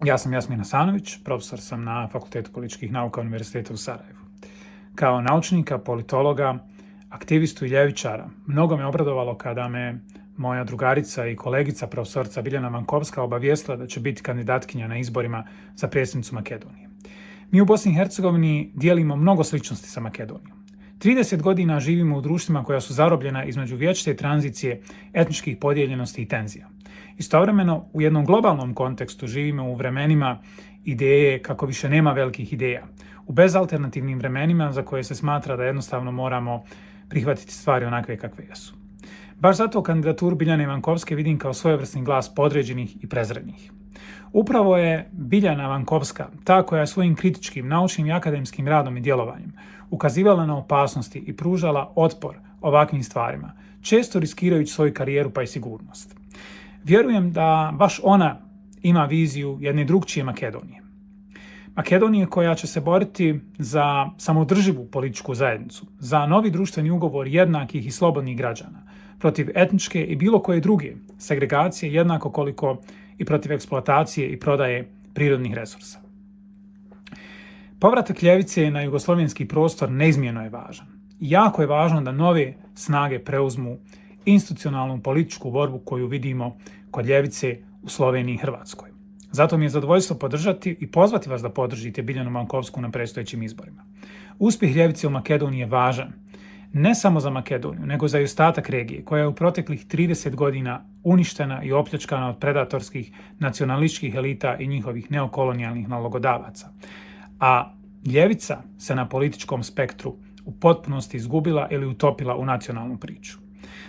Ja sam Jasmin Hasanović, profesor sam na Fakultetu političkih nauka Univerziteta u Sarajevu. Kao naučnika, politologa, aktivistu i ljevičara, mnogo me obradovalo kada me moja drugarica i kolegica profesorica Biljana Vankovska obavijestila da će biti kandidatkinja na izborima za predsjednicu Makedonije. Mi u Bosni i Hercegovini dijelimo mnogo sličnosti sa Makedonijom. 30 godina živimo u društvima koja su zarobljena između vječite tranzicije, etničkih podijeljenosti i tenzija. Istovremeno, u jednom globalnom kontekstu živimo u vremenima ideje kako više nema velikih ideja, u bezalternativnim vremenima za koje se smatra da jednostavno moramo prihvatiti stvari onakve kakve jesu. Baš zato kandidaturu Biljane Vankovske vidim kao svojevrsni glas podređenih i prezrenih. Upravo je Biljana Vankovska ta koja je svojim kritičkim, naučnim i akademskim radom i djelovanjem ukazivala na opasnosti i pružala otpor ovakvim stvarima, često riskirajući svoju karijeru pa i sigurnost. Vjerujem da baš ona ima viziju jedne drugčije Makedonije. Makedonije koja će se boriti za samoodrživu političku zajednicu, za novi društveni ugovor jednakih i slobodnih građana, protiv etničke i bilo koje druge segregacije, jednako koliko i protiv eksploatacije i prodaje prirodnih resursa. Povratak ljevice na jugoslovenski prostor neizmjerno je važan. Jako je važno da nove snage preuzmu institucionalnu političku borbu koju vidimo kod ljevice u Sloveniji i Hrvatskoj. Zato mi je zadovoljstvo podržati i pozvati vas da podržite Biljanu Vankovsku na predstojećim izborima. Uspjeh ljevice u Makedoniji je važan, ne samo za Makedoniju, nego za i ostatak regije, koja je u proteklih 30 godina uništena i opljačkana od predatorskih nacionalističkih elita i njihovih neokolonijalnih nalogodavaca. A ljevica se na političkom spektru u potpunosti izgubila ili utopila u nacionalnu priču.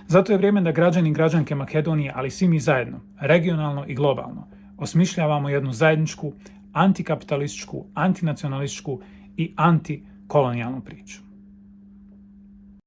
Zato je vrijeme da građani i građanke Makedonije, ali svi mi zajedno, regionalno i globalno, osmišljavamo jednu zajedničku, antikapitalističku, antinacionalističku i antikolonijalnu priču.